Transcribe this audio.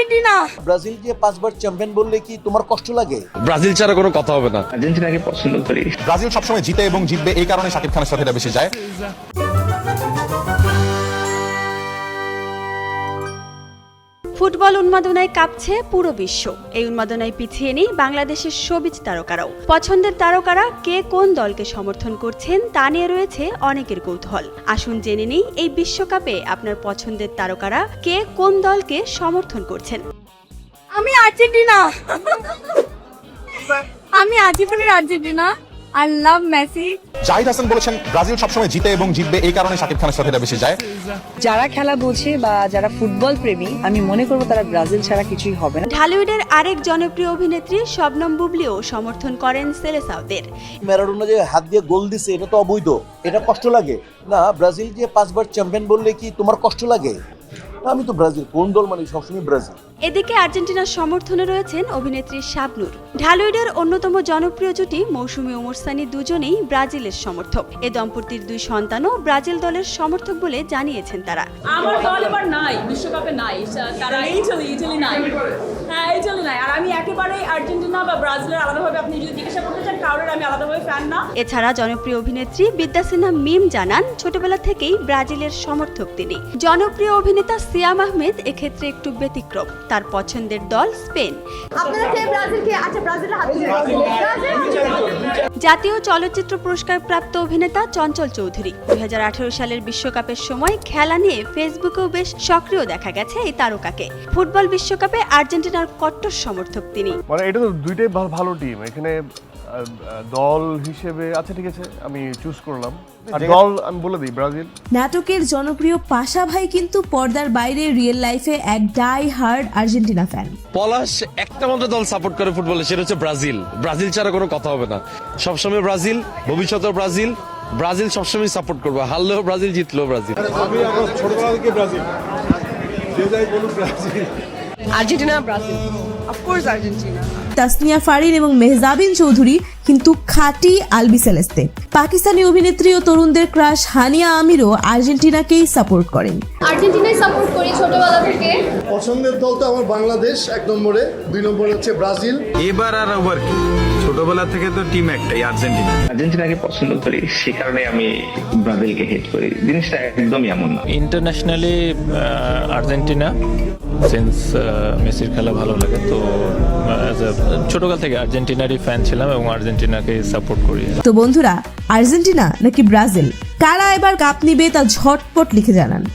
Argentina. Brazil যে 5 বার champion বললে কি তোমার কষ্ট লাগে? ব্রাজিল ছাড়া কোনো কথা হবে না। আর্জেন্টিনাকে পছন্দ করি। ব্রাজিল সবসময় জিতে এবং জিতবে, এই কারণে শাকিব খানের সাথে এটা বেশি যায়। ফুটবল উন্মাদনায় কাঁপছে পুরো বিশ্ব। এই উন্মাদনায় পিছিয়ে নেই বাংলাদেশের শোবিজ তারকারাও। পছন্দের তারকারা কে কোন দলকে সমর্থন করছেন তা নিয়ে রয়েছে অনেকের কৌতূহল। আসুন জেনে নিই এই বিশ্বকাপে আপনার পছন্দের তারকারা কে কোন দলকে সমর্থন করছেন। আমি আর্জেন্টিনা। আমি আজীবনের Argentina. I love Messi. Zahid Hasan বলেছেন ব্রাজিল সবসময় জিতে এবং জিতবে, এই কারণে শাকিব খানের সাথে এটা বেশি যায়। যারা খেলা বোঝে বা যারা ফুটবল প্রেমী, আমি মনে করব তারা ব্রাজিল ছাড়া কিছুই হবে না। ঢালিউডের আরেক জনপ্রিয় অভিনেত্রী শবনম বুবলিও সমর্থন করেন সেলেসাওদের। ম্যারাডোনা যে হাত দিয়ে গোল দিছে এটা তো অবৈধ, এটা কষ্ট লাগে না? ব্রাজিল যে 5 বার চ্যাম্পিয়ন বললে কি তোমার কষ্ট লাগে? আমি তো ব্রাজিল, কোন দল মানে সবসময় ব্রাজিল। এদিকে আর্জেন্টিনার সমর্থনে রয়েছেন অভিনেত্রী শাবনূর। ঢালিউডের অন্যতম জনপ্রিয় জুটি মৌসুমী ওমর সানি দুজনেই ব্রাজিলের সমর্থক। এ দম্পতির 2 সন্তানও ব্রাজিল দলের সমর্থক বলে জানিয়েছেন তারা। আমার দল এবার নাই, বিশ্বকাপে নাই, তারা ইটালি নাই। হ্যাঁ, ইটালি নাই। আর আমি একেবারে আর্জেন্টিনা বা ব্রাজিলের আলাদাভাবে আপনি যদি জিজ্ঞাসা করতে চান, কারোর আমি আলাদাভাবে ফ্যান না। এছাড়া জনপ্রিয় অভিনেত্রী বিদ্যা সিনহা মিম জানান ছোটবেলা থেকেই ব্রাজিলের সমর্থক তিনি। জনপ্রিয় অভিনেতা সিয়াম আহমেদ এক্ষেত্রে একটু ব্যতিক্রম। তার পছন্দের দল স্পেন। জাতীয় চলচ্চিত্র পুরস্কার প্রাপ্ত অভিনেতা চঞ্চল চৌধুরী 2018 সালের বিশ্বকাপের সময় খেলা নিয়ে ফেসবুকেও বেশ সক্রিয় দেখা গেছে এই তারকাকে। ফুটবল বিশ্বকাপে আর্জেন্টিনার কট্টর সমর্থক তিনি। মানে এটা তো দুইটাই ভালো টিম। এখানে দল হিসেবে আচ্ছা ঠিক আছে, আমি চুজ করলাম। আর দল আমি বলে দিই ব্রাজিল। নাটকের জনপ্রিয় পাশা ভাই কিন্তু পর্দার বাইরে রিয়েল লাইফে এক ডাই হার্ড আর্জেন্টিনা ফ্যান। পলাশ একটা মাত্র দল সাপোর্ট করে ফুটবলে, সেটা হচ্ছে ব্রাজিল। ব্রাজিল ছাড়া কোনো কথা হবে না। সবসময় ব্রাজিল, ভবিষ্যতেও ব্রাজিল। ব্রাজিল সবসময় সাপোর্ট করবো, হারলেও ব্রাজিল, জিতলেও ব্রাজিল। আমি আমার ছোটবেলা থেকে ব্রাজিল, যে যাই বলুক Brazil. Argentina, Brazil, of course Argentina. Tasnia Farin এবং মেহজাবিন চৌধুরী কিন্তু খাঁটি আলবি সেলেস্তে। পাকিস্তানি অভিনেত্রী ও তরুণদের ক্রাশ হানিয়া আমিরও আর্জেন্টিনাকেই সাপোর্ট করেন। আর্জেন্টিনাই সাপোর্ট করি ছোটবেলা থেকে। পছন্দের দল তো আমার বাংলাদেশ 1 নম্বরে, 2 নম্বরে হচ্ছে ব্রাজিল। এবার আর ওভার কি, ছোটবেলা থেকে তো টিম একটাই, আর্জেন্টিনা। আর্জেন্টিনাকে পছন্দ করি, সেই কারণে আমি ব্রাজিলকে হেট করি। জিনিসটা একদমই এমন না। ইন্টারন্যাশনালি আর্জেন্টিনা, সিন্স মেসির খেলা ভালো লাগে, তো ছোটকাল থেকে আর্জেন্টিনারই ফ্যান ছিলাম এবং আর্জেন্টিনাকে সাপোর্ট করি। তো বন্ধুরা, আর্জেন্টিনা নাকি ব্রাজিল, কারা এবার কাপ নিবে তা ঝটপট লিখে জানান।